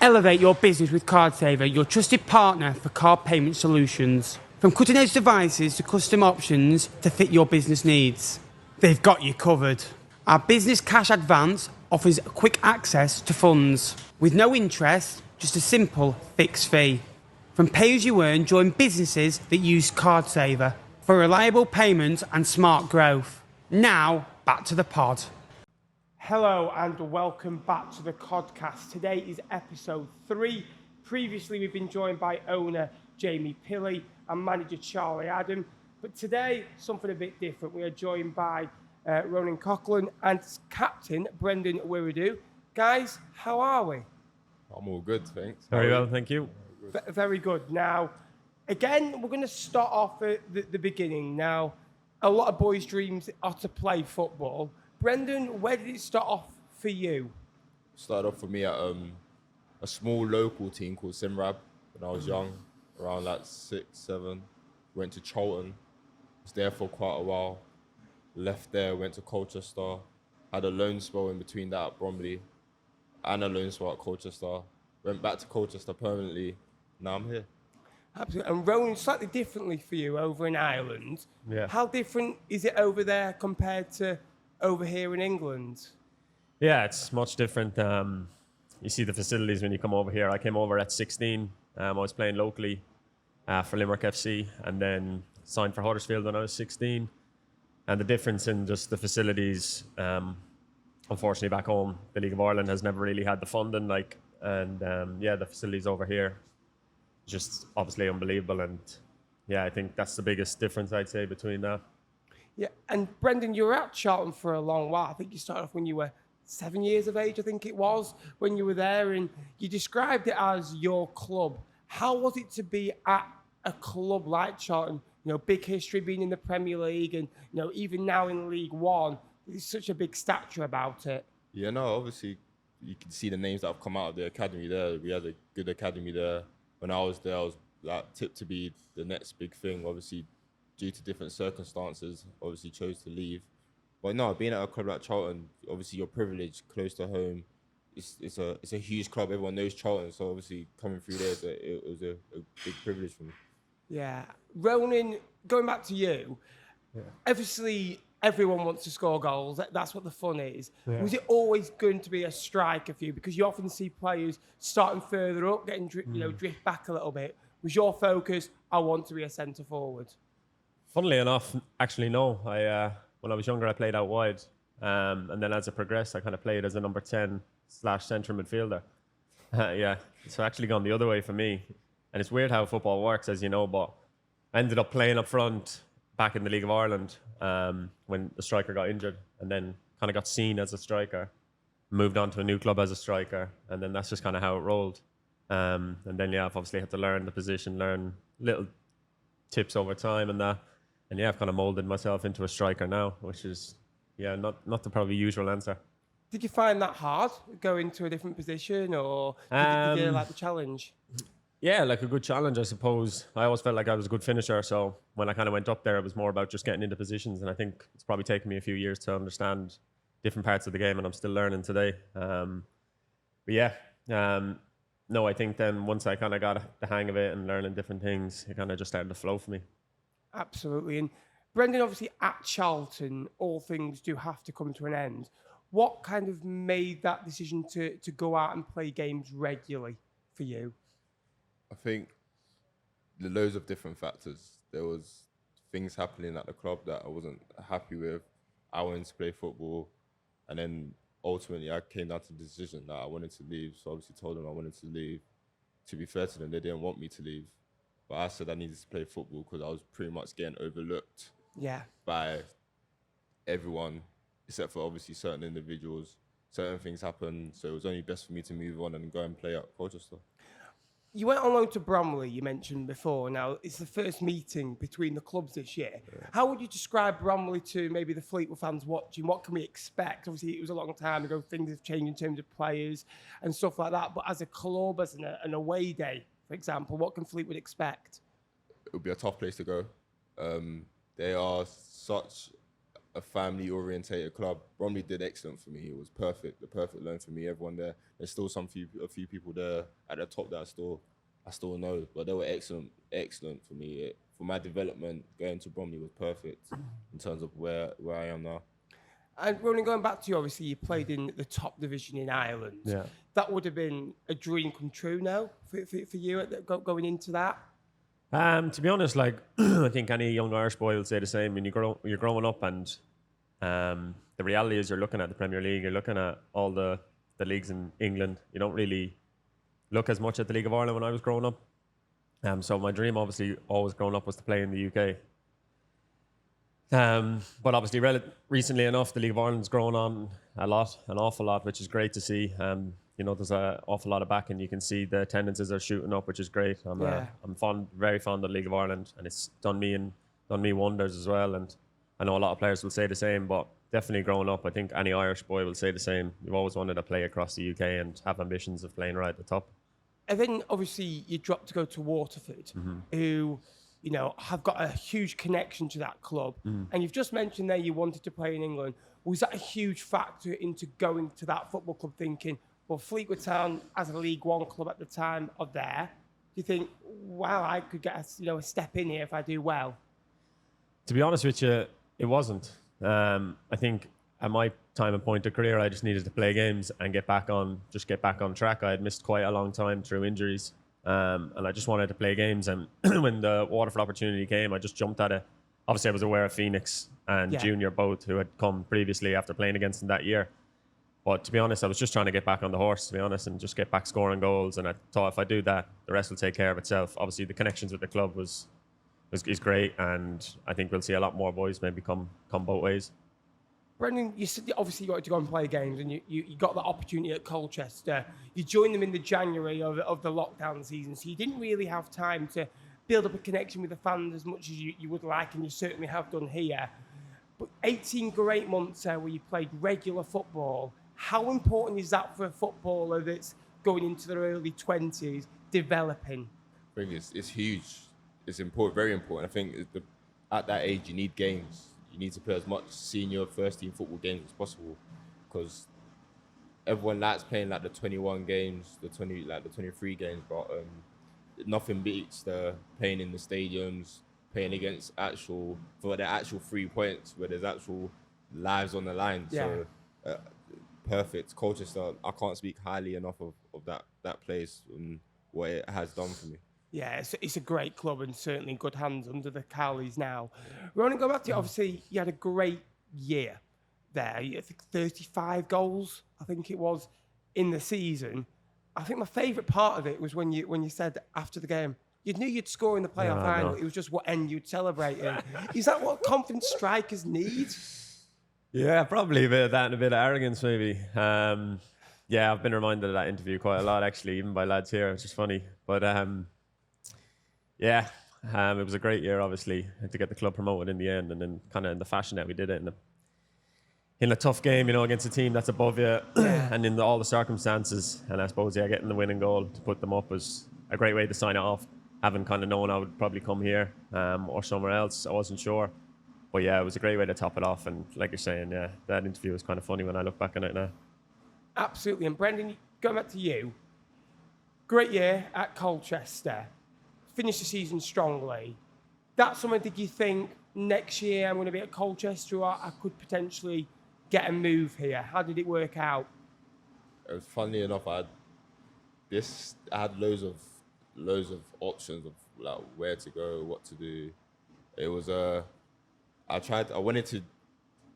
Elevate your business with CardSaver, your trusted partner for card payment solutions. From cutting-edge devices to custom options to fit your business needs, they've got you covered. Our Business Cash Advance offers quick access to funds with no interest, just a simple fixed fee. From pay-as-you-earn, join businesses that use CardSaver for reliable payments and smart growth. Now, back to the pod. Hello and welcome back to the Cod Cast. Today is episode 3. Previously, we've been joined by owner Jamie Pilley and manager Charlie Adam. But today, something a bit different. We are joined by Ronan Coughlan and captain Brendan Wiredu. Guys, how are we? I'm all good, thanks. Very well, thank you. Very good. Now, again, we're going to start off at the beginning. Now, a lot of boys' dreams are to play football. Brendan, where did it start off for you? Started off for me at a small local team called Simrab when I was young, around like 6, 7. Went to Charlton, was there for quite a while. Left there, went to Colchester, had a loan spell in between that at Bromley, and a loan spell at Colchester. Went back to Colchester permanently. Now I'm here. Absolutely. And Ronan, slightly differently for you over in Ireland. Yeah. How different is it over there compared to over here in England? Yeah, it's much different. You see the facilities when you come over here. I came over at 16. I was playing locally for Limerick FC and then signed for Huddersfield when I was 16. And the difference in just the facilities, unfortunately back home, the League of Ireland has never really had the funding. The facilities over here, just obviously unbelievable. And yeah, I think that's the biggest difference I'd say between that. Yeah, and Brendan, you were at Charlton for a long while. I think you started off when you were 7 years of age, I think it was, when you were there, and you described it as your club. How was it to be at a club like Charlton? You know, big history, being in the Premier League, and you know, even now in League One, there's such a big stature about it. Yeah, no, obviously you can see the names that have come out of the academy there. We had a good academy there. When I was there, I was like tipped to be the next big thing. Obviously, due to different circumstances, obviously chose to leave. But no, being at a club like Charlton, obviously you're privileged, close to home. It's a huge club. Everyone knows Charlton, so obviously coming through there, it was a big privilege for me. Yeah, Ronan, going back to you, obviously everyone wants to score goals. That's what the fun is. Yeah. Was it always going to be a striker for you? Because you often see players starting further up, getting drift back a little bit. Was your focus, I want to be a centre forward? Funnily enough, actually no. When I was younger, I played out wide, and then as I progressed, I kind of played as a number 10/centre midfielder. So actually gone the other way for me. And it's weird how football works, as you know, but I ended up playing up front back in the League of Ireland when the striker got injured, and then kind of got seen as a striker, moved on to a new club as a striker, and then that's just kind of how it rolled. And then, I've obviously had to learn the position, learn little tips over time and that. And I've kind of molded myself into a striker now, which is, not the probably usual answer. Did you find that hard, going to a different position, or did you like the challenge? Yeah, like a good challenge, I suppose. I always felt like I was a good finisher, so when I kind of went up there, it was more about just getting into positions, and I think it's probably taken me a few years to understand different parts of the game, and I'm still learning today. No, I think then once I kind of got the hang of it and learning different things, it kind of just started to flow for me. Absolutely. And Brendan, obviously at Charlton, all things do have to come to an end. What kind of made that decision to go out and play games regularly for you? I think there are loads of different factors. There was things happening at the club that I wasn't happy with. I wanted to play football, and then ultimately I came down to the decision that I wanted to leave. So obviously told them I wanted to leave. To be fair to them, they didn't want me to leave. But I said I needed to play football because I was pretty much getting overlooked by everyone, except for obviously certain individuals. Certain things happened, so it was only best for me to move on and go and play at Colchester. You went on loan to Bromley, you mentioned before. Now, it's the first meeting between the clubs this year. Yeah. How would you describe Bromley to maybe the Fleetwood fans watching? What can we expect? Obviously, it was a long time ago. Things have changed in terms of players and stuff like that. But as a club, as an away day, for example, what can Fleetwood expect? It would be a tough place to go. They are such a family-orientated club. Bromley did excellent for me. It was perfect, the perfect loan for me. Everyone there. There's still a few people there at the top that I still know, but they were excellent for me. For my development, going to Bromley was perfect in terms of where I am now. And Ronan, going back to you, obviously you played in the top division in Ireland. Yeah. That would have been a dream come true now for you going into that. To be honest, like I think any young Irish boy will say the same. When you're growing up, and the reality is you're looking at the Premier League, you're looking at all the leagues in England. You don't really look as much at the League of Ireland when I was growing up. So my dream, obviously, always growing up was to play in the UK. But obviously, recently enough, the League of Ireland's grown on an awful lot, which is great to see. There's an awful lot of backing. You can see the attendances are shooting up, which is great. I'm very fond of the League of Ireland, and it's done me wonders as well. And I know a lot of players will say the same, but definitely growing up, I think any Irish boy will say the same. You've always wanted to play across the UK and have ambitions of playing right at the top. And then obviously you dropped to go to Waterford, who, have got a huge connection to that club. And you've just mentioned there you wanted to play in England. Was that a huge factor into going to that football club, thinking, well, Fleetwood Town as a League One club at the time are there? Do you think, wow, I could get a step in here if I do well? To be honest with you, it wasn't. I think at my time and point of career, I just needed to play games and get back on track. I had missed quite a long time through injuries, and I just wanted to play games. And when the Waterford opportunity came, I just jumped at it. Obviously, I was aware of Phoenix and Junior both, who had come previously after playing against them that year. But to be honest, I was just trying to get back on the horse, to be honest, and just get back scoring goals. And I thought if I do that, the rest will take care of itself. Obviously, the connections with the club is great, and I think we'll see a lot more boys maybe come both ways. Brendan, you said obviously you wanted to go and play games, and you got that opportunity at Colchester. You joined them in the January of the lockdown season, so you didn't really have time to build up a connection with the fans as much as you would like, and you certainly have done here. But 18 great months where you played regular football. How important is that for a footballer that's going into their early 20s, developing? I think it's huge. It's important, very important. I think at that age, you need games. You need to play as much senior first team football games as possible, because everyone likes playing like the 21 games, the 23 games, but nothing beats the playing in the stadiums, playing against for the actual 3 points where there's actual lives on the line. Yeah. So perfect. Colchester, I can't speak highly enough of that place and what it has done for me. Yeah, it's a great club and certainly in good hands under the Cowleys now. Ronan, go back to you. Obviously, you had a great year there. You had 35 goals, I think it was, in the season. I think my favourite part of it was when you said after the game, you knew you'd score in the playoff final. It was just what end you'd celebrate in. Is that what confident strikers need? Yeah, probably a bit of that and a bit of arrogance, maybe. Yeah, I've been reminded of that interview quite a lot, actually, even by lads here, which is funny. But it was a great year, obviously, to get the club promoted in the end, and then kind of in the fashion that we did it in a tough game, against a team that's above you, and in all the circumstances. And I suppose, getting the winning goal to put them up was a great way to sign it off. Having kind of known I would probably come here or somewhere else, I wasn't sure. But yeah, it was a great way to top it off. And like you're saying, that interview was kind of funny when I look back on it now. Absolutely. And Brendan, going back to you, great year at Colchester. Finished the season strongly. That's something that you think next year I'm going to be at Colchester, or I could potentially get a move here? How did it work out? It was funny enough. I had loads of options of like where to go, what to do. It was I wanted to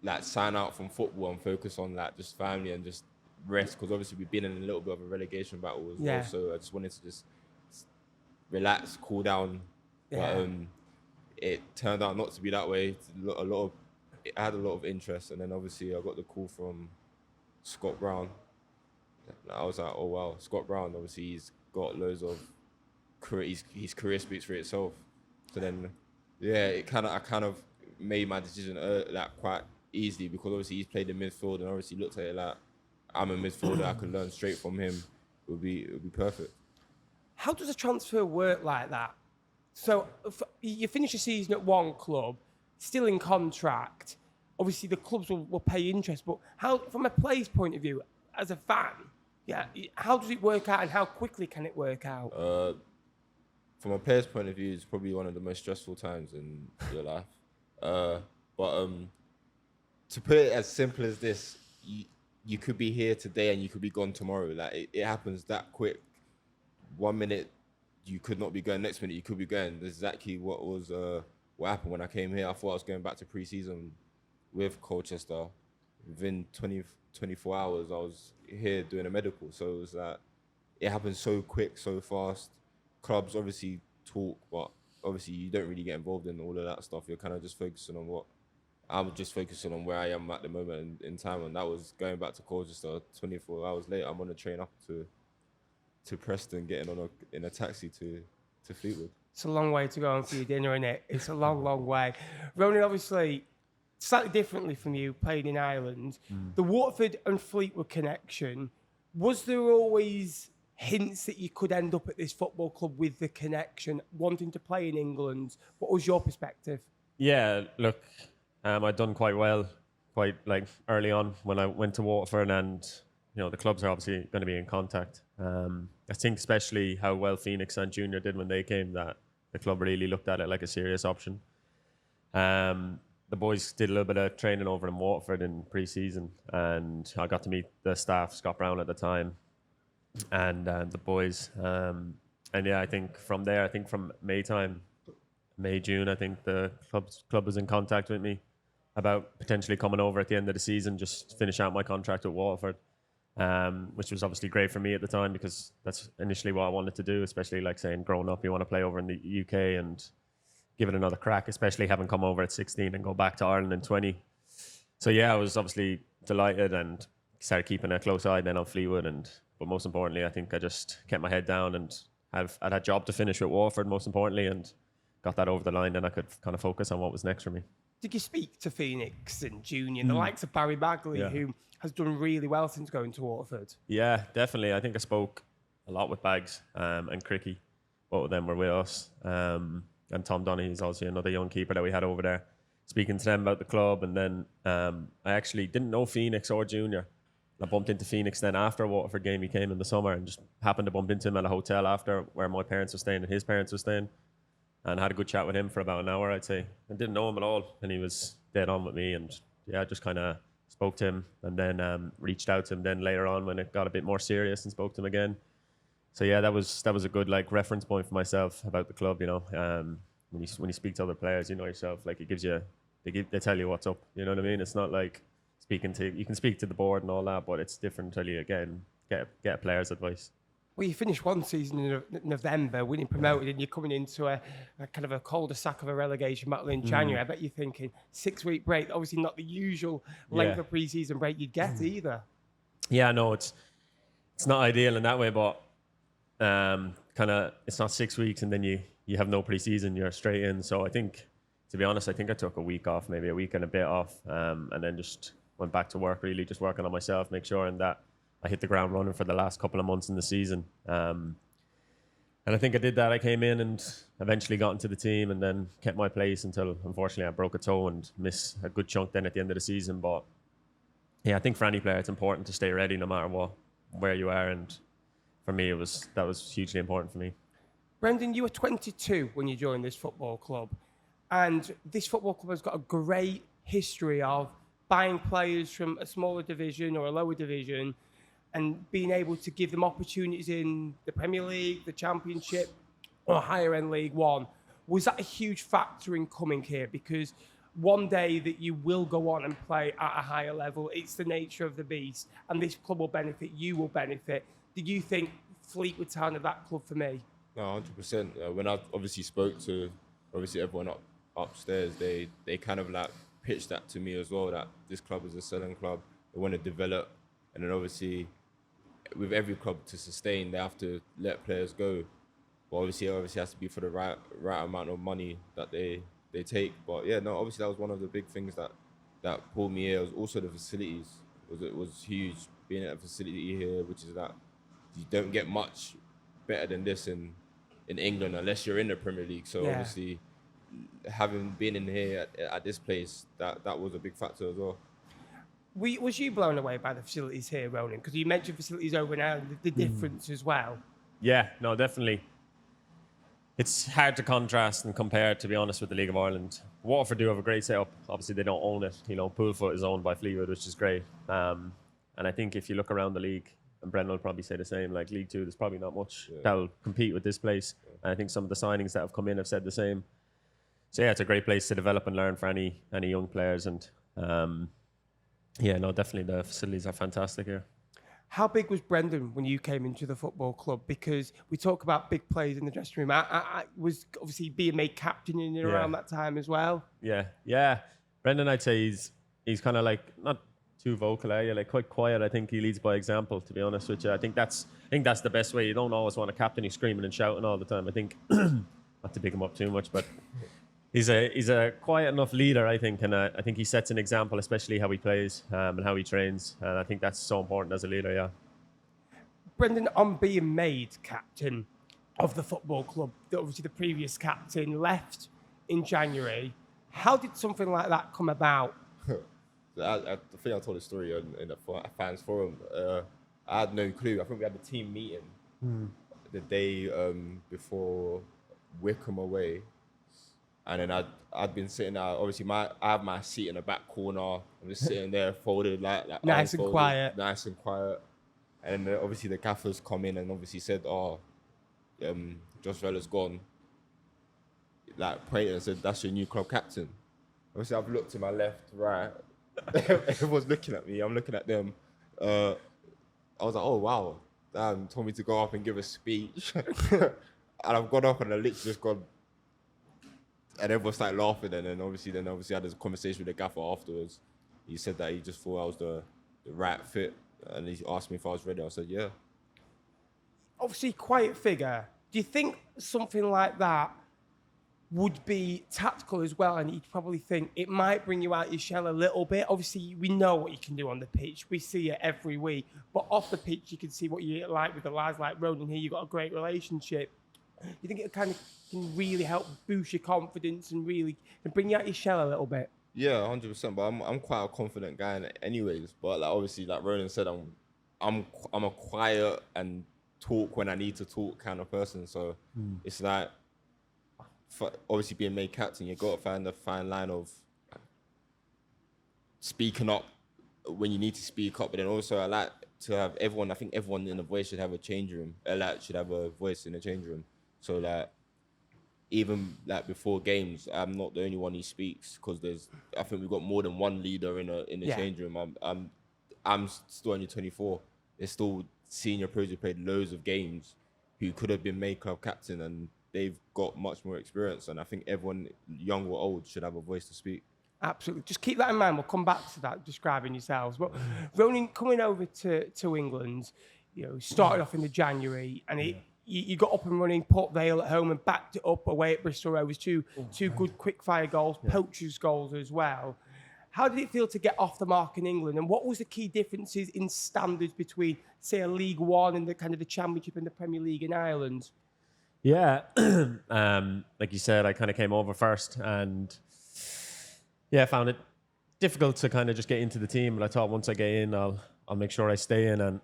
like sign out from football and focus on like just family and just rest, because obviously we've been in a little bit of a relegation battle as well. So I just wanted to just relax, cool down. Yeah. But it turned out not to be that way. It had a lot of interest, and then obviously I got the call from Scott Brown. I was like, oh wow, Scott Brown. Obviously he's got loads of career. His career speaks for itself. So then, I kind of made my decision quite easily, because obviously he's played in midfield, and obviously looked at it like I'm a midfielder. I could learn straight from him. It would be perfect. How does a transfer work like that? So you finish your season at one club, still in contract, obviously the clubs will pay interest, but how, from a player's point of view, as a fan, how does it work out and how quickly can it work out? From a player's point of view, it's probably one of the most stressful times in your life. But to put it as simple as this, you could be here today and you could be gone tomorrow. Like it happens that quick. 1 minute you could not be going, next minute you could be going. That's exactly what happened when I came here. I thought I was going back to pre-season with Colchester. Within 24 hours, I was here doing a medical. So it was like, it happened so quick, so fast. Clubs obviously talk, but obviously you don't really get involved in all of that stuff. You're kind of just focusing on I'm just focusing on where I am at the moment in time. And that was going back to Colchester. 24 hours later, I'm on a train up to Preston, getting in a taxi to Fleetwood. It's a long way to go on for your dinner, isn't it? It's a long, long way. Ronan, obviously, slightly differently from you, playing in Ireland. The Waterford and Fleetwood connection, was there always hints that you could end up at this football club with the connection, wanting to play in England? What was your perspective? Yeah, look, I'd done quite well, early on when I went to Waterford, and the clubs are obviously going to be in contact. I think especially how well Phoenix and Junior did when they came, that the club really looked at it like a serious option. The boys did a little bit of training over in Waterford in pre-season, and I got to meet the staff, Scott Brown at the time, and the boys. And yeah, I think from there, from May, June, I think the club was in contact with me about potentially coming over at the end of the season, just finish out my contract at Waterford. Which was obviously great for me at the time, because that's initially what I wanted to do, especially like saying growing up, you want to play over in the UK and give it another crack, especially having come over at 16 and go back to Ireland in 20. So yeah, I was obviously delighted and started keeping a close eye then on Fleetwood. But most importantly, I think I just kept my head down and I had a job to finish with Waterford, most importantly, and got that over the line. Then I could kind of focus on what was next for me. Did you speak to Phoenix and Junior, the likes of Barry Bagley, who has done really well since going to Waterford? Yeah, definitely. I think I spoke a lot with Bags and Cricky. Both of them were with us. And Tom Donaghy is also another young keeper that we had over there. Speaking to them about the club. And then I actually didn't know Phoenix or Junior. I bumped into Phoenix then after a Waterford game. He came in the summer and just happened to bump into him at a hotel after, where my parents were staying and his parents were staying. And had a good chat with him for about an hour, I'd say. I didn't know him at all. And he was dead on with me. And yeah, just kind of spoke to him and then reached out to him then later on when it got a bit more serious, and spoke to him again. So yeah, that was a good reference point for myself about the club. When you speak to other players, yourself, it gives you, they tell you what's up. You know what I mean? It's not like you can speak to the board and all that, but it's different until you again get a player's advice. Well, you finished one season in November, winning promoted, and you're coming into a kind of a cul-de-sac of a relegation battle in January. I bet you're thinking 6-week break, obviously not the usual length of pre-season break you'd get either. Yeah, no, it's not ideal in that way, but it's not 6 weeks and then you have no pre-season, you're straight in. So I think, to be honest, I took a week off, maybe a week and a bit off, and then just went back to work, really just working on myself, make sure that I hit the ground running for the last couple of months in the season. And I think I did that. I came in and eventually got into the team and then kept my place until, unfortunately, I broke a toe and missed a good chunk then at the end of the season. But yeah, I think for any player, it's important to stay ready no matter where you are. And for me, that was hugely important for me. Brendan, you were 22 when you joined this football club. And this football club has got a great history of buying players from a smaller division or a lower division and being able to give them opportunities in the Premier League, the Championship, or higher end League One. Was that a huge factor in coming here? Because one day that you will go on and play at a higher level, it's the nature of the beast, and this club will benefit, you will benefit. Did you think Fleetwood Town are that club for me? No, 100%. When I obviously spoke to everyone upstairs, they kind of pitched that to me as well, that this club is a selling club. They want to develop, and then obviously with every club to sustain, they have to let players go. But obviously it has to be for the right amount of money that they take. But yeah, no, obviously that was one of the big things that pulled me here. It was also the facilities. It was huge being at a facility here, which is that you don't get much better than this in England unless you're in the Premier League. So obviously having been in here at this place, that was a big factor as well. Was you blown away by the facilities here, Ronan? Because you mentioned facilities over in Ireland, the difference as well. Yeah, no, definitely. It's hard to contrast and compare, to be honest, with the League of Ireland. Waterford do have a great setup. Obviously, they don't own it. Poolfoot is owned by Fleetwood, which is great. And I think if you look around the league, and Brendan will probably say the same, like League Two, there's probably not much that'll compete with this place. And I think some of the signings that have come in have said the same. So yeah, it's a great place to develop and learn for any young players. And definitely the facilities are fantastic here. How big was Brendan when you came into the football club? Because we talk about big players in the dressing room. I was obviously being made captain in and around that time as well. Yeah. Brendan, I'd say he's kind of like not too vocal, like quite quiet. I think he leads by example, to be honest with you. I think that's the best way. You don't always want a captain who's screaming and shouting all the time. I think not to big him up too much, but he's a quiet enough leader, I think, and I think he sets an example, especially how he plays and how he trains. And I think that's so important as a leader. Yeah. Brendan, on being made captain of the football club, obviously the previous captain left in January. How did something like that come about? I think I told the story in the fans forum. I had no clue. I think we had the team meeting the day before Wickham away. And then I'd been sitting there. Obviously, I have my seat in the back corner. I'm just sitting there, folded like nice and quiet. Nice and quiet. And then obviously the gaffers come in and obviously said, Josh Vella's gone. Like pointed and said, that's your new club captain. Obviously, I've looked to my left, right. Everyone's looking at me. I'm looking at them. I was like, oh wow, damn, told me to go up and give a speech. And I've gone up and the literally just gone. And everyone started laughing, and then obviously I had a conversation with the gaffer afterwards. He said that he just thought I was the right fit, and he asked me if I was ready. I said, yeah. Obviously, quiet figure. Do you think something like that would be tactical as well? And you'd probably think it might bring you out your shell a little bit. Obviously, we know what you can do on the pitch. We see it every week. But off the pitch, you can see what you're like with the lads like Ronan here. You've got a great relationship. You think it kind of can really help boost your confidence and really and bring you out your shell a little bit? Yeah, 100%. But I'm quite a confident guy anyways. But like obviously, like Ronan said, I'm a quiet and talk when I need to talk kind of person. So it's like, obviously being made captain, you got to find the fine line of speaking up when you need to speak up. But then also I like to have everyone. I think everyone in the voice should have a change room. Should have a voice in the change room. So like, even like before games, I'm not the only one who speaks because I think we've got more than one leader in the change room. I'm still only 24. There's still senior pros who played loads of games who could have been made club captain, and they've got much more experience. And I think everyone, young or old, should have a voice to speak. Absolutely. Just keep that in mind. We'll come back to that, describing yourselves. But Ronan, coming over to England, started off in the January, and you got up and running, Port Vale at home and backed it up away at Bristol Rovers. Two good quick-fire goals, poachers' goals as well. How did it feel to get off the mark in England? And what was the key differences in standards between, say, a League One and the Championship and the Premier League in Ireland? Yeah, like you said, I kind of came over first and found it difficult to kind of just get into the team. But I thought once I get in, I'll make sure I stay in. And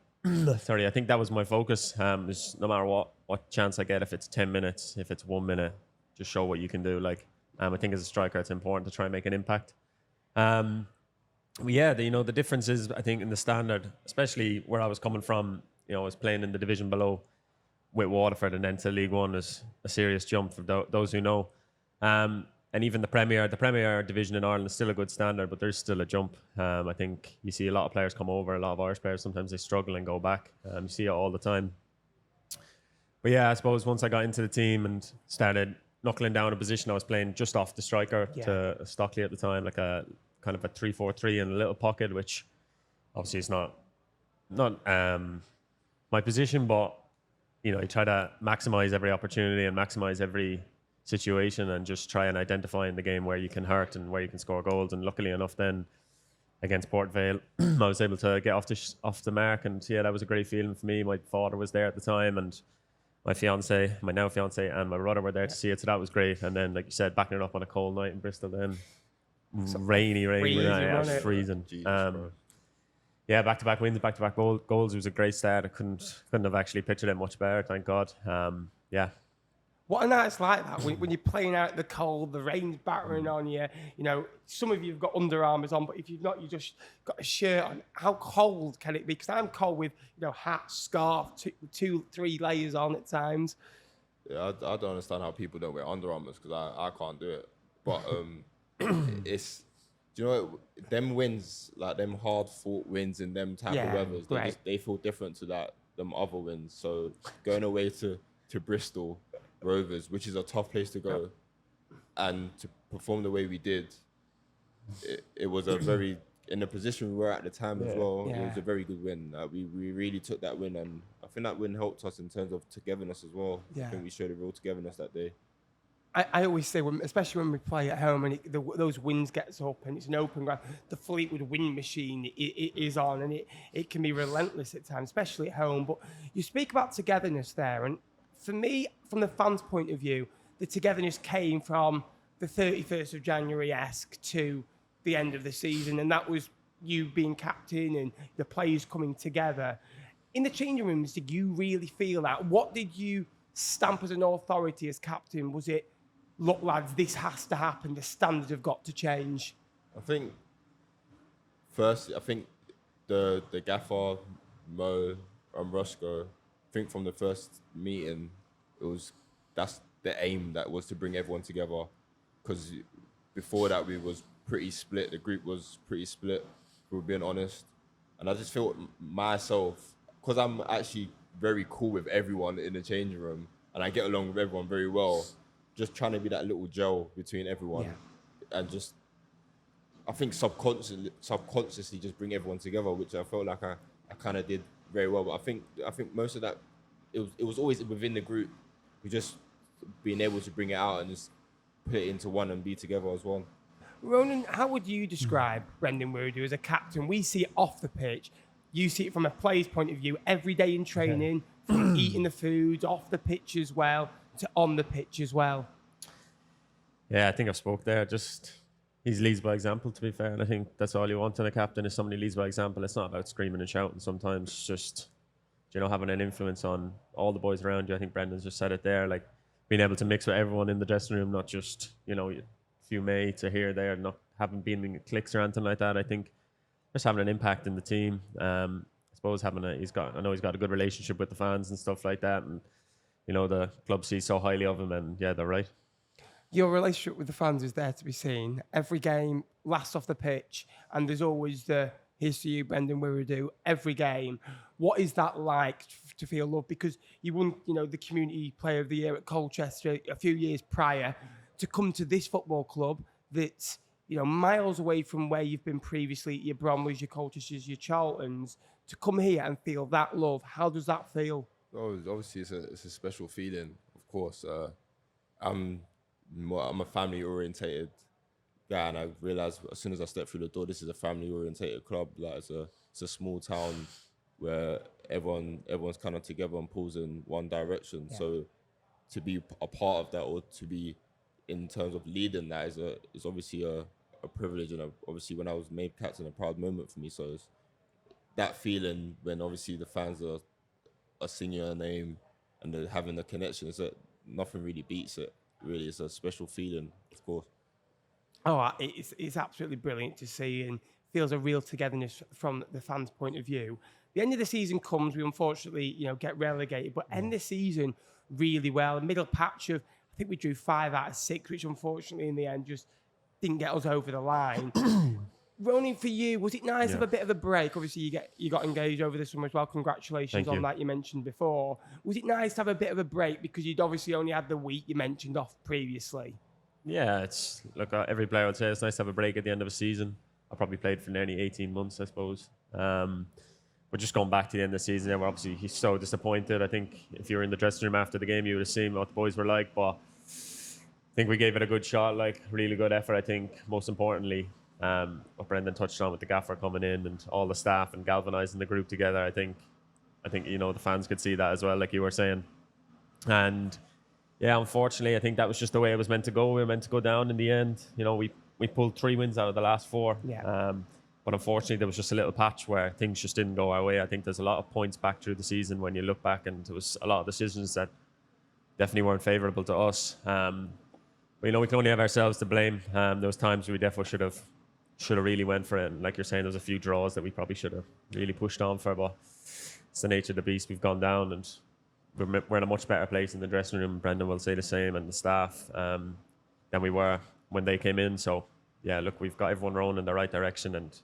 sorry, I think that was my focus. Is no matter what chance I get, if it's 10 minutes, if it's 1 minute, just show what you can do. Like I think as a striker, it's important to try and make an impact. The difference is I think in the standard, especially where I was coming from. I was playing in the division below with Waterford, and then to League One is a serious jump for those who know. And even the Premier division in Ireland is still a good standard, but there's still a jump. I think you see a lot of players come over, a lot of Irish players, sometimes they struggle and go back. You see it all the time. But yeah, I suppose once I got into the team and started knuckling down a position, I was playing just off the striker to Stockley at the time, like a kind of a 3-4-3 in a little pocket, which obviously is not my position, but you try to maximize every opportunity and maximize every situation and just try and identify in the game where you can hurt and where you can score goals. And luckily enough then against Port Vale, I was able to get off the mark, and that was a great feeling for me. My father was there at the time, and my now fiance, and my brother were there to see it, so that was great. And then, like you said, backing it up on a cold night in Bristol, then rainy, freezing, it was wasn't it? freezing. Jesus Christ. Yeah, back-to-back wins, back-to-back goals. It was a great start. I couldn't have actually pictured it much better. Thank God. Yeah. What a night's like that when you're playing out in the cold, the rain's battering on you. You know, some of you have got Under Armours on, but if you've not, you just got a shirt on. How cold can it be? Because I'm cold with, you know, hat, scarf, two, 3 layers on at times. Yeah, I don't understand how people don't wear Under Armours because I can't do it. But it's, do you know what, them wins, like them hard fought wins in them type of weathers, they feel different to them other wins. So going away to Bristol Rovers, which is a tough place to go, and to perform the way we did, it was a very, in the position we were at the time as well, it was a very good win. We really took that win, and I think that win helped us in terms of togetherness as well. I think we showed a real togetherness that day. I always say, especially when we play at home and those winds gets up and it's an open ground, the Fleetwood wind machine it is on, and it can be relentless at times, especially at home. But you speak about togetherness there, and for me, from the fans' point of view, the togetherness came from the 31st of January-esque to the end of the season, and that was you being captain and the players coming together. In the changing rooms, did you really feel that? What did you stamp as an authority as captain? Was it, look, lads, this has to happen, the standards have got to change? I think, first, the gaffer, Mo and Roscoe, I think from the first meeting, that's the aim, that was to bring everyone together. Because before that, we was pretty split. The group was pretty split, if we're being honest. And I just felt myself, because I'm actually very cool with everyone in the changing room, and I get along with everyone very well, just trying to be that little gel between everyone. And just, I think subconsciously just bring everyone together, which I felt like I kind of did very well. But I think most of that, it was always within the group. We just being able to bring it out and just put it into one and be together as one. Ronan, how would you describe Brendan Wiredu as a captain? We see it off the pitch. You see it from a player's point of view every day in training, from eating the food, off the pitch as well, to on the pitch as well. Yeah, I think I've spoke there. Just, he leads by example, to be fair. And I think that's all you want in a captain, is somebody who leads by example. It's not about screaming and shouting sometimes. It's just, you know, having an influence on all the boys around you. I think Brendan's just said it there. Like, being able to mix with everyone in the dressing room, not just, you know, a few mates or here or there, not having been in cliques or anything like that. I think just having an impact in the team. I suppose I know he's got a good relationship with the fans and stuff like that. And, you know, the club sees so highly of him, and yeah, they're right. Your relationship with the fans is there to be seen. Every game lasts off the pitch, and there's always the "here's to you, Brendan Wiredu" every game. What is that like to feel loved? Because you won, you know, the Community Player of the Year at Colchester a few years prior, to come to this football club that's, you know, miles away from where you've been previously, your Bromleys, your Colchesters, your Charltons, to come here and feel that love. How does that feel? Oh, obviously, it's a special feeling, of course. I'm a family-orientated guy, and I realised as soon as I stepped through the door, this is a family-orientated club. Like, it's a small town where everyone's kind of together and pulls in one direction. Yeah. So to be a part of that, or to be in terms of leading that, is obviously a privilege, and obviously when I was made captain, a proud moment for me. So it's that feeling when obviously the fans are singing your name and they're having the connection, is that nothing really beats it. Really, it's a special feeling, of course. Oh, it's absolutely brilliant to see, and feels a real togetherness from the fans' point of view. The end of the season comes, we unfortunately, you know, get relegated, but end the season really well. A middle patch of, I think we drew 5 out of 6, which unfortunately in the end just didn't get us over the line. Ronan, for you, was it nice to have a bit of a break? Obviously, you got engaged over the summer as well. Congratulations on that, you mentioned before. Was it nice to have a bit of a break, because you'd obviously only had the week you mentioned off previously? Yeah, it's, look, every player would say it's nice to have a break at the end of a season. I probably played for nearly 18 months, I suppose. But just going back to the end of the season, obviously he's so disappointed. I think if you were in the dressing room after the game, you would have seen what the boys were like. But I think we gave it a good shot, like really good effort. I think most importantly, what Brendan touched on with the gaffer coming in and all the staff and galvanising the group together. I think you know the fans could see that as well, like you were saying. And yeah, unfortunately, I think that was just the way it was meant to go. We were meant to go down in the end. You know, we pulled 3 wins out of the last 4. Yeah. But unfortunately, there was just a little patch where things just didn't go our way. I think there's a lot of points back through the season when you look back, and there was a lot of decisions that definitely weren't favourable to us. But, you know, we can only have ourselves to blame. There was times we definitely should have really went for it. And like you're saying, there's a few draws that we probably should have really pushed on for. But it's the nature of the beast. We've gone down, and we're in a much better place in the dressing room. Brendan will say the same, and the staff than we were when they came in. So yeah, look, we've got everyone rowing in the right direction, and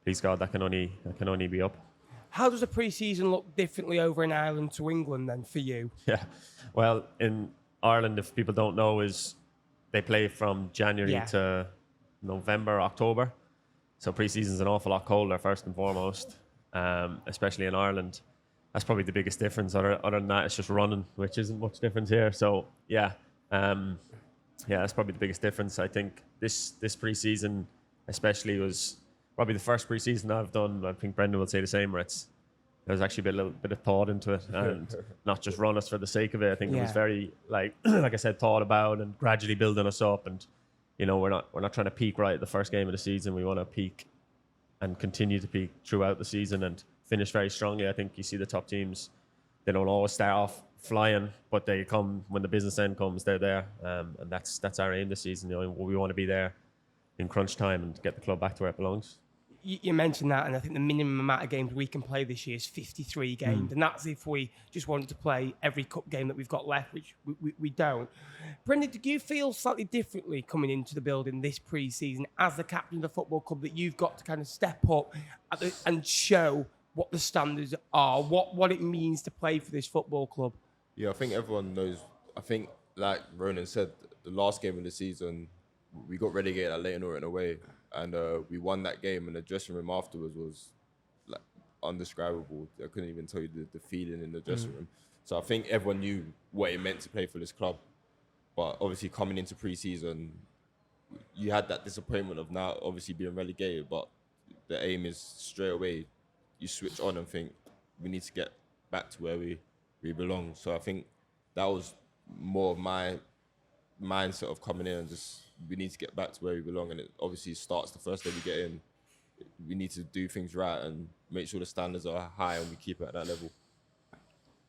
please God, that can only be up. How does a pre-season look differently over in Ireland to England then for you? Yeah, well, in Ireland, if people don't know, is they play from January to November, October. So pre-season's an awful lot colder, first and foremost, especially in Ireland. That's probably the biggest difference. Other than that, it's just running, which isn't much difference here. So yeah, that's probably the biggest difference. I think this pre-season especially was probably the first pre-season I've done. I think Brendan will say the same, where there was actually a little bit of thought into it, and not just run us for the sake of it. I think it was very, like I said, thought about and gradually building us up. And you know, we're not trying to peak right at the first game of the season. We want to peak and continue to peak throughout the season and finish very strongly. I think you see the top teams, they don't always start off flying, but they come when the business end comes, they're there, and that's our aim this season. You know, we want to be there in crunch time and get the club back to where it belongs. You mentioned that, and I think the minimum amount of games we can play this year is 53 games, and that's if we just wanted to play every cup game that we've got left, which we don't. Brendan, did you feel slightly differently coming into the building this pre-season as the captain of the football club, that you've got to kind of step up and show what the standards are, what it means to play for this football club? Yeah, I think everyone knows. I think, like Ronan said, the last game of the season, we got relegated at Leyton Orient away, and we won that game, and the dressing room afterwards was like undescribable. I couldn't even tell you the feeling in the dressing room. So I think everyone knew what it meant to play for this club. But obviously coming into pre-season, you had that disappointment of now obviously being relegated, but the aim is straight away you switch on and think we need to get back to where we belong. So I think that was more of my mindset of coming in and just we need to get back to where we belong. And it obviously starts the first day we get in. We need to do things right and make sure the standards are high and we keep it at that level.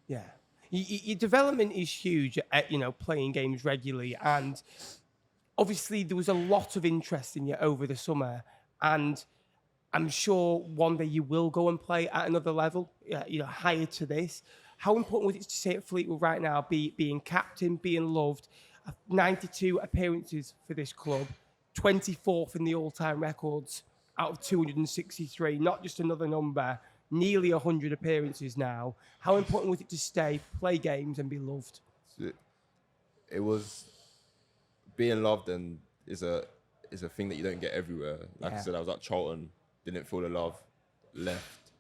Yeah. Your development is huge at, playing games regularly. And obviously there was a lot of interest in you over the summer. And I'm sure one day you will go and play at another level, higher to this. How important was it to stay at Fleetwood right now, being captain, being loved, 92 appearances for this club, 24th in the all-time records out of 263, not just another number, nearly 100 appearances now. How important was it to stay, play games and be loved? It was being loved, and is a thing that you don't get everywhere. Like I said, I was at Charlton, didn't feel the love, left.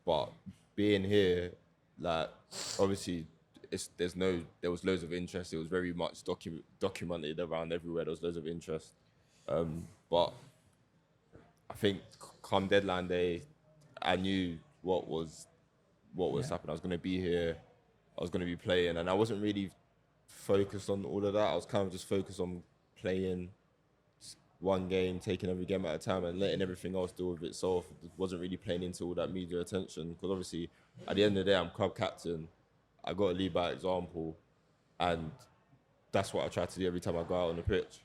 But being here, like obviously there was loads of interest. It was very much documented around everywhere. There was loads of interest. But I think come deadline day, I knew what was happening. I was going to be here. I was going to be playing, and I wasn't really focused on all of that. I was kind of just focused on playing one game, taking every game at a time, and letting everything else deal with itself. It wasn't really playing into all that media attention, because obviously at the end of the day, I'm club captain. I got to lead by example, and that's what I try to do every time I go out on the pitch.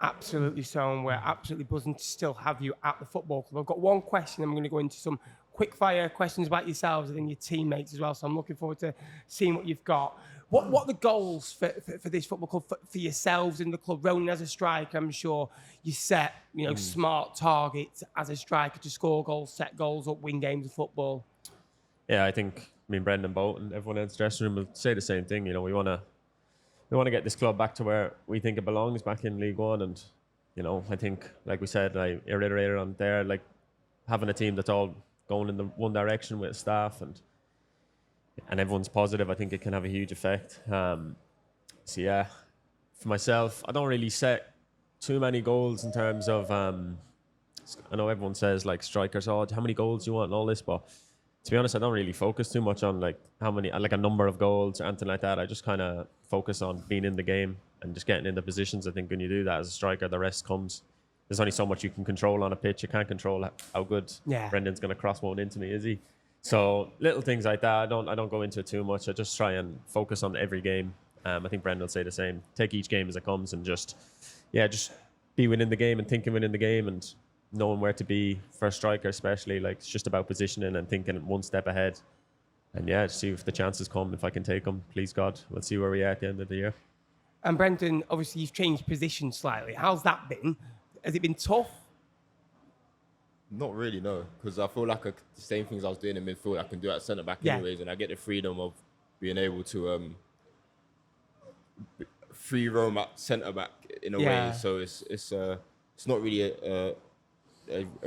Absolutely so, and we're absolutely buzzing to still have you at the football club. I've got one question, and I'm going to go into some quick-fire questions about yourselves and then your teammates as well, so I'm looking forward to seeing what you've got. What are the goals for this football club, for yourselves in the club? Ronan, as a striker, I'm sure you set smart targets as a striker to score goals, set goals up, win games of football. Yeah, I think me and Brendan both and everyone in the dressing room will say the same thing. We want to get this club back to where we think it belongs, back in League One. And I think, like we said, I reiterated on there, like having a team that's all going in the one direction with staff and everyone's positive, I think it can have a huge effect. So yeah, for myself, I don't really set too many goals in terms of I know everyone says like strikers, how many goals you want and all this, but to be honest, I don't really focus too much on like how many, like a number of goals or anything like that. I just kind of focus on being in the game and just getting into positions. I think when you do that as a striker, the rest comes. There's only so much you can control on a pitch. You can't control how good Brendan's going to cross one into me, is he? So little things like that. I don't go into it too much. I just try and focus on every game. I think Brendan will say the same. Take each game as it comes and just be within the game and thinking within the game and knowing where to be for a striker, especially. Like, it's just about positioning and thinking one step ahead. And just see if the chances come, if I can take them. Please God, we'll see where we are at the end of the year. And Brendan, obviously you've changed position slightly. How's that been? Has it been tough? Not really, no. Because I feel like the same things I was doing in midfield, I can do at centre back anyways, and I get the freedom of being able to free roam at centre back in a way. So it's not really a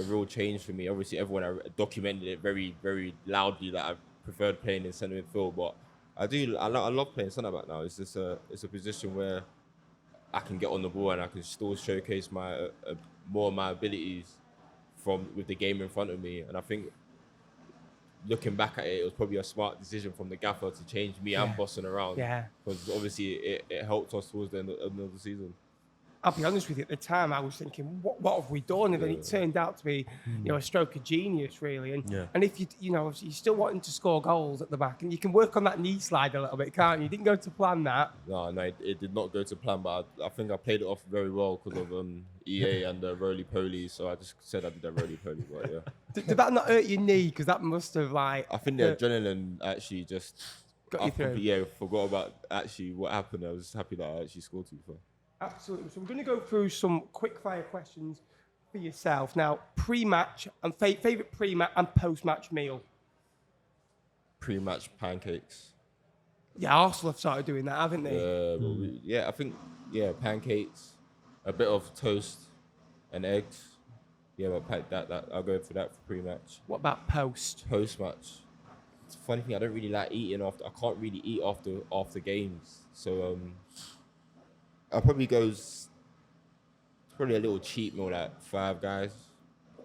real change for me. Obviously, everyone documented it very, very loudly that I preferred playing in centre midfield, but I love playing centre back now. It's just it's a position where I can get on the ball and I can still showcase more of my abilities with the game in front of me. And I think looking back at it was probably a smart decision from the gaffer to change me and bossing around. Yeah, because obviously it helped us towards the end of the season. I'll be honest with you, at the time I was thinking, what have we done? And then it turned out to be, a stroke of genius, really. And if you're still wanting to score goals at the back, and you can work on that knee slide a little bit, can't you? You didn't go to plan that. No, it did not go to plan, but I think I played it off very well because of EA and the roly-poly, so I just said I did that roly-poly, but yeah. Did that not hurt your knee? Because that must have, I think the adrenaline actually just... got you through. Forgot about actually what happened. I was happy that I actually scored, to be fair. Absolutely. So we're going to go through some quick-fire questions for yourself. Now, pre-match and favourite pre-match and post-match meal. Pre-match pancakes. Yeah, Arsenal have started doing that, haven't they? I think pancakes, a bit of toast and eggs. Yeah, but that I'll go for that for pre-match. What about post? Post-match. It's a funny thing. I don't really like eating after. I can't really eat after games. So I'll probably probably a little cheap meal, like Five Guys.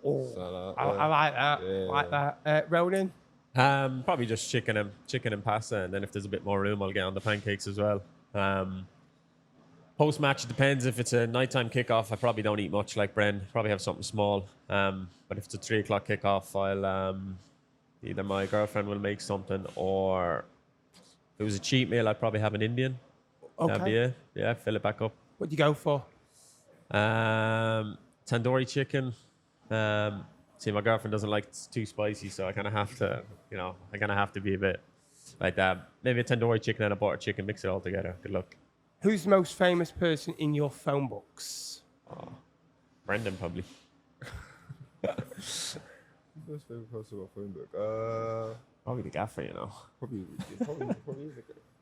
Oh, so I like that. Yeah. Like that. Ronan? Probably just chicken and pasta, and then if there's a bit more room, I'll get on the pancakes as well. Post-match, it depends. If it's a nighttime kickoff, I probably don't eat much like Bren. Probably have something small. But if it's a 3 o'clock kickoff, I'll either my girlfriend will make something, or if it was a cheap meal, I'd probably have an Indian. Okay. Yeah, fill it back up. What do you go for? Tandoori chicken. See, my girlfriend doesn't like it too spicy, so I kind of have to, be a bit like that. Maybe a tandoori chicken and a butter chicken, mix it all together. Good luck. Who's the most famous person in your phone books? Oh, Brendan, probably. Most favorite person in my phone book? Probably the gaffer, Probably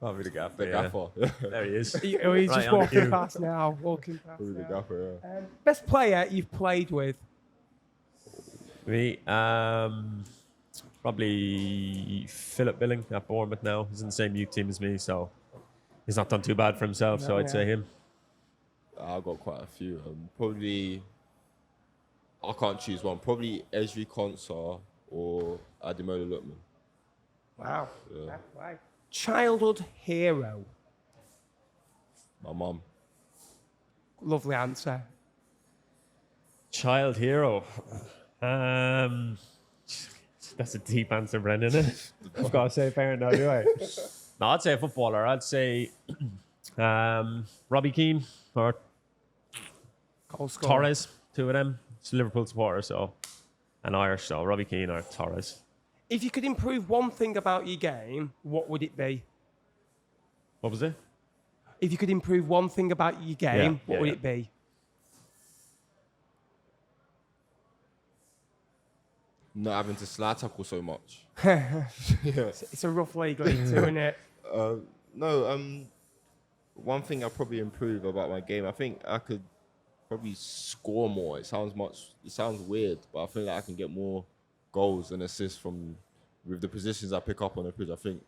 Probably the gaffer. The gaffer. There he is. He's right just walking past now. Probably the gaffer, yeah. Best player you've played with? Me, probably Philip Billing at Bournemouth now. He's in the same youth team as me, so he's not done too bad for himself, so I'd say him. I've got quite a few. Probably, I can't choose one. Probably Esri Konsa or Ademola Lookman. Wow. Yeah. Right. Childhood hero? My mum. Lovely answer. Child hero? That's a deep answer, Brendan, isn't it? I've got to say a parent now, do I? No, I'd say a footballer. I'd say Robbie Keane or Torres, two of them. It's a Liverpool supporter, so and Irish, so Robbie Keane or Torres. If you could improve one thing about your game, what would it be? What was it? If you could improve one thing about your game, what would it be? Not having to slide tackle so much. It's a rough league too, isn't it? One thing I probably improve about my game, I think I could probably score more. It sounds weird, but I feel like I can get more goals and assists with the positions I pick up on the pitch. I think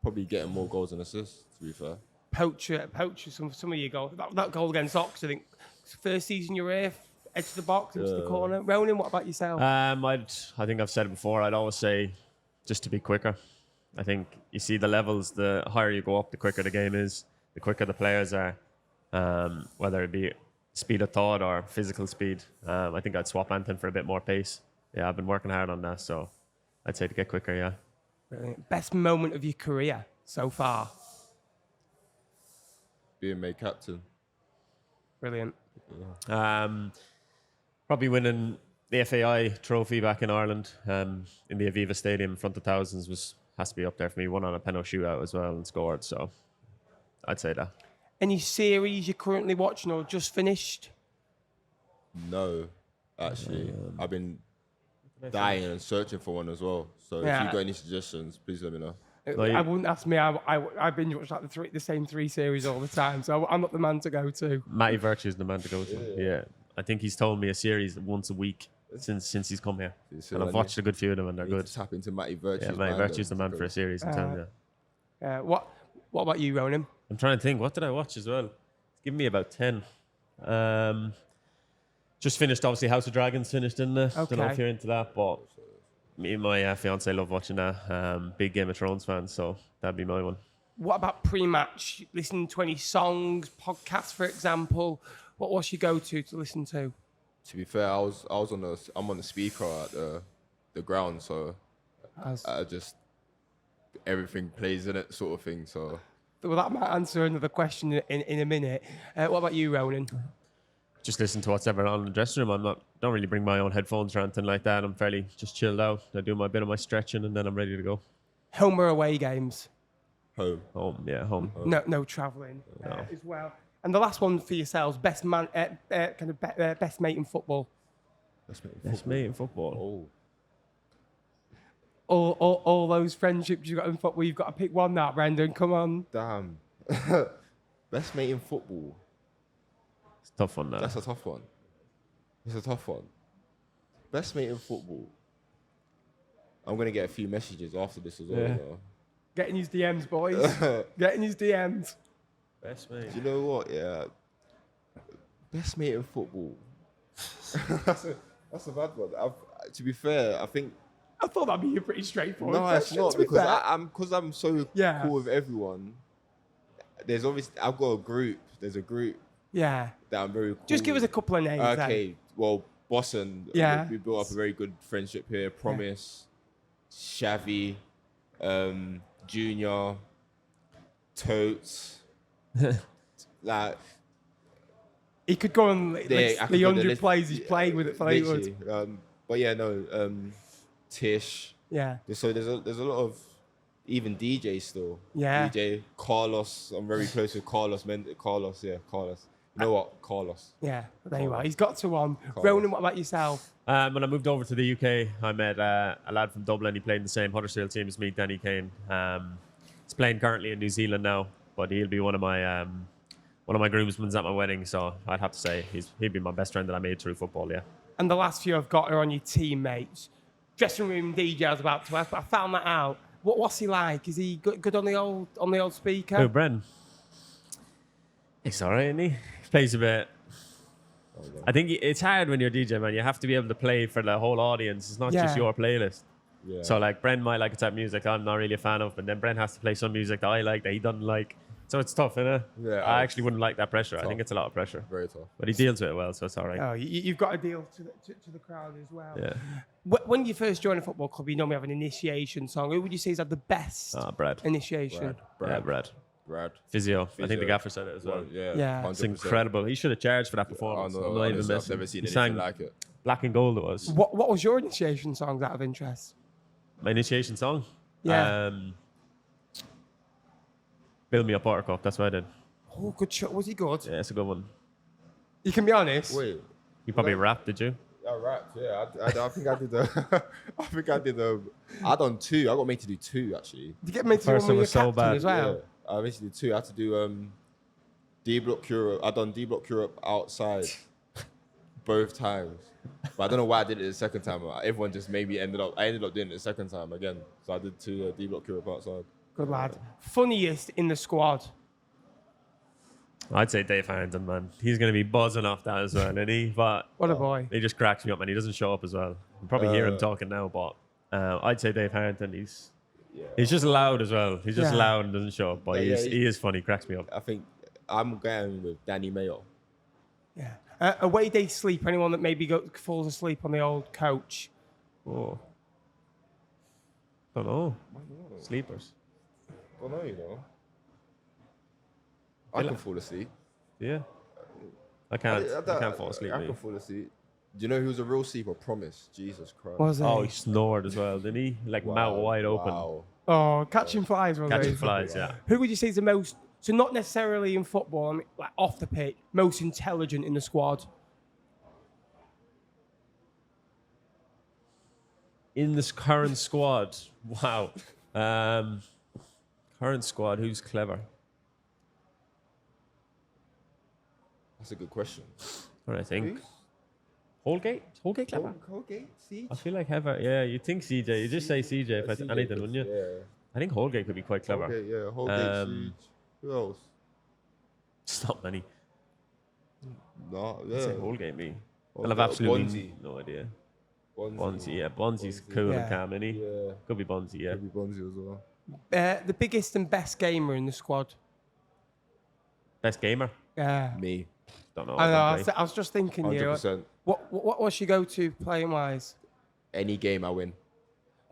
probably getting more goals and assists, to be fair. Poacher, some of your goals. That goal against Ox, I think, first season you were here, edge of the box, into the corner. Ronan, what about yourself? I think I've said it before. I'd always say just to be quicker. I think you see the levels, the higher you go up, the quicker the game is, the quicker the players are, whether it be speed of thought or physical speed. I think I'd swap Anton for a bit more pace. Yeah, I've been working hard on that, so I'd say to get quicker, yeah. Brilliant. Best moment of your career so far? Being made captain. Brilliant. Probably winning the FAI trophy back in Ireland in the Aviva Stadium in front of thousands has to be up there for me. Won on a penalty shootout as well and scored, so I'd say that. Any series you're currently watching or just finished? No, actually. I've been dying and searching for one as well. So if Yeah. you've got any suggestions, please let me know. I wouldn't ask me. I binge watch like the same 3 series all the time, so I'm not the man to go to. Matty Virtue's the man to go to. Yeah. I think he's told me a series once a week since he's come here. So And I've watched a good few of them and they're I need good. to tap into Matty Virtue. Yeah, Matty Virtue's the man for a series. I'm telling you. What about you, Ronan? I'm trying to think. What did I watch as well? Give me about 10. Just finished, obviously, House of Dragons finished, didn't it? Don't know if Okay. you're into that, but me and my fiance love watching that. Big Game of Thrones fan, so that'd be my one. What about pre-match? Listening to any songs, podcasts, for example? What was your go-to to listen to? To be fair, I'm on the speaker at the ground, so I just everything plays in it, sort of thing. So Well, that might answer another question in a minute. What about you, Ronan? Just listen to what's ever on in the dressing room. Don't really bring my own headphones or anything like that. I'm fairly just chilled out. I do my bit of my stretching and then I'm ready to go. Home or away games? home. Home. No travelling as well. And the last one for yourselves: best mate in football. Best mate in football. All those friendships you got in football. You've got to pick one now, Brendan. Come on. Damn. Best mate in football. It's a tough one now. That's a tough one. It's a tough one. Best mate in football. I'm going to get a few messages after this as well. Yeah. You know? Getting his DMs, boys. Getting his DMs. Best mate. Do you know what? Yeah. Best mate in football. that's a bad one. To be fair, I think. I thought that'd be a pretty straightforward. No, it's question, not to be because fair. I'm so Yeah. cool with everyone. There's obviously I've got a group. There's a group Yeah. that I'm very cool. Just give us a couple of names. Okay, well, Boston. Yeah. We built up a very good friendship here. Promise, Shavy, Junior, Totes. Like He could go on I could the go the 100 list- plays he's played with at Fleetwood. literally. But yeah, no. Tish. Yeah. So there's a lot of even DJ still. Yeah. DJ Carlos. I'm very close with Carlos. Carlos. You know what? Carlos. Yeah. There you are. He's got to one. Carlos. Ronan, what about yourself? When I moved over to the UK, I met a lad from Dublin. He played in the same Huddersfield team as me, Danny Kane. He's playing currently in New Zealand now, but he'll be one of my groomsmen at my wedding. So I'd have to say he'd be my best friend that I made through football. Yeah. And the last few I've got are on your teammates. Dressing room DJ, I was about to ask, but I found that out. What's he like? Is he good on the old speaker? Oh, Bren. He's all right, isn't he? He plays a bit. I think it's hard when you're a DJ, man. You have to be able to play for the whole audience. It's not just Yeah. your playlist. Yeah. So, like, Bren might like a type of music I'm not really a fan of, but then Bren has to play some music that I like that he doesn't like. So it's tough, isn't it? Yeah, I actually wouldn't like that pressure. I tough. think it's a lot of pressure. Very tough. But he deals with it well, so it's all right. Oh, you've got to deal to the crowd as well. Yeah. When you first join a football club, you normally have an initiation song. Who would you say has had the best Brad. initiation? Yeah, Brad. Brad. Physio. I think the Physio. gaffer said it as well. Yeah. 100%. It's incredible. He should have charged for that performance. I know, I'm not even honestly, I've messing. never seen He anything sang like it. Black and Gold it was. What was your initiation songs out of interest? My initiation song? Yeah. Build Me Up Buttercup. That's what I did. Oh, good shot. Was he good? Yeah, it's a good one. You can be honest. Wait. You probably rapped, did you? I rapped, yeah. I think I did I done two. I got made to do two, actually. Did you get made to First one one with was your so captain bad. as well? Yeah. I basically did two. I had to do D Block Europe. I done D Block Europe outside both times. But I don't know why I did it the second time. Everyone just maybe ended up doing it the second time again. So I did two D Block Europe outside. Good lad. Funniest in the squad? I'd say Dave Harrington, man. He's going to be buzzing off that as well, isn't he? But What a boy. he just cracks me up, man. He doesn't show up as well. You can probably hear him talking now, but I'd say Dave Harrington. He's just loud as well. He's just Yeah. loud and doesn't show up, but he is funny. Cracks me up. I think I'm going with Danny Mayo. Yeah. Away day sleep. Anyone that maybe falls asleep on the old coach? Oh, don't know. Sleepers. Don't know, you know. I can fall asleep. Yeah. I can't fall asleep. I mate. can fall asleep. Do you know who was a real sleeper? Promise. Jesus Christ. Was it? Oh, he snored as well, didn't he? Like mouth wide open. Wow. Oh, catching flies. Was Catching it? flies, yeah. Who would you say is the most? So not necessarily in football. I mean, like off the pitch, most intelligent in the squad. In this current squad, wow. Current squad, who's clever? That's a good question. What do I think? Holgate? Holgate clever? Colgate? Siege? I feel like Heather. Yeah, you think CJ. You just say CJ if CJ, anything, wouldn't you? Yeah. I think Holgate could be quite clever. Holgate, yeah. Holgate, Siege. Who else? It's not many. No, I'd say yeah. Holgate, me. Holgate, I'll have absolutely Bonzi. no idea. Bonzi. Bonzi, yeah. Bonzi's cool Yeah. and calm, isn't he? Yeah. Could be Bonzi, yeah. Maybe Bonzi as well. The biggest and best gamer in the squad. Best gamer? Yeah. Me. Don't know. I know. don't play. I was just thinking, you. 100%. What's your go-to playing wise? Any game I win.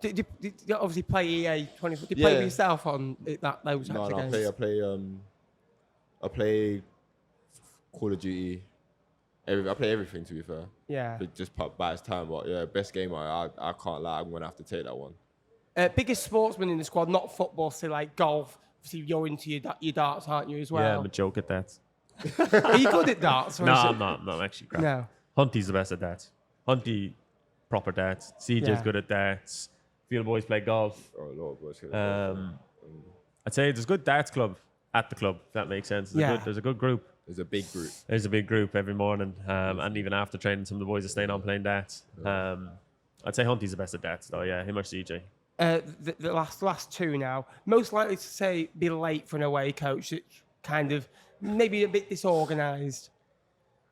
Did you obviously play EA 24? Did you play Yeah. with yourself on those No, types of I games? play Call of Duty. I play everything, to be fair. Yeah. But just by its time. But yeah, best game, I can't lie. I'm going to have to take that one. Biggest sportsman in the squad, not football, say like golf. Obviously, you're into your darts, aren't you, as Yeah, well? I'm a joke at that. Are you good at darts? Or No, is it- I'm not. I'm actually crap. No. Hunty's the best at darts. Hunty, proper darts. CJ's Yeah. good at darts. Field boys play golf. Oh, Lord, boys. I'd say there's a good darts club at the club, if that makes sense. There's a good group. There's a big group. There's a big group every morning. And even after training, some of the boys are staying on playing darts. I'd say Hunty's the best at darts, though, yeah. Him or CJ. The last two now. Most likely to say be late for an away coach. It's kind of maybe a bit disorganised.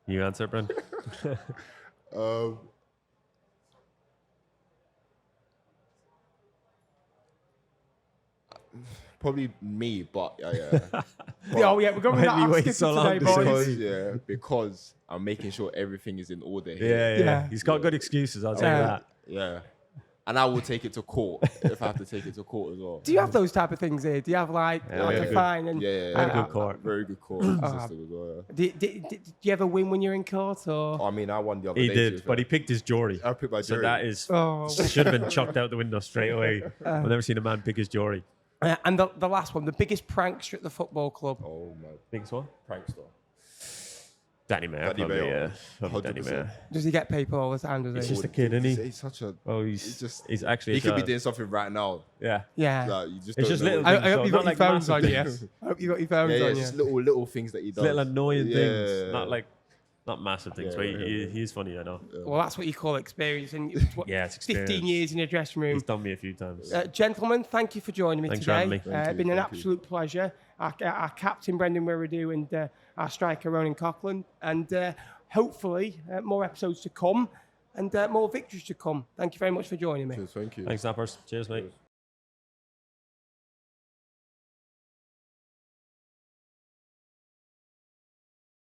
You answer, Brent? Probably me, but yeah. Oh yeah, we're going with Why that. you I'm wait skipping so long today, to say boys. Because I'm making sure everything is in order Yeah, here. yeah. Yeah. He's got good excuses, I'll tell you Yeah. that. Yeah. And I will take it to court if I have to take it to court as well. Do you have those type of things here? Do you have like Yeah, like we a have fine and Yeah. Had a good court. Very good court system as well. Yeah. Do you ever win when you're in court or? I mean, I won the other He day. did, but he picked his jury. I picked my So jury. that is Oh. should have been chucked out the window straight away. I've never seen a man pick his jury. And the last one, the biggest prankster at the football club. Oh my Biggest one? prankster. Danny Mayer, Danny probably, Mayer. yeah. Probably Danny 100%. Mayer. Does he get people all the time? Does He's he? just a kid, isn't he? He's such a. Oh, he's just. actually. He a could be child. doing something right now. Yeah. Yeah. Like, you just It's don't just know little what- things. I hope so you not got your like phones massive on you. things. I hope you got your phones Yeah, on just you. little things that he does. Little annoying things, Yeah. not like, not massive things. Yeah, but yeah. he's funny, I know. Well, that's what you call experience. And what, Yeah, it's 15 experience. years in a dressing room. He's done me a few times. Gentlemen, thank you for joining me Thanks for today. having me. Thank you, Been an thank you. absolute pleasure. Our captain, Brendan Wiredu, and our striker, Ronan Coughlan. And hopefully more episodes to come and more victories to come. Thank you very much for joining me. Cheers, thank you. Thanks, Snappers. Cheers, mate.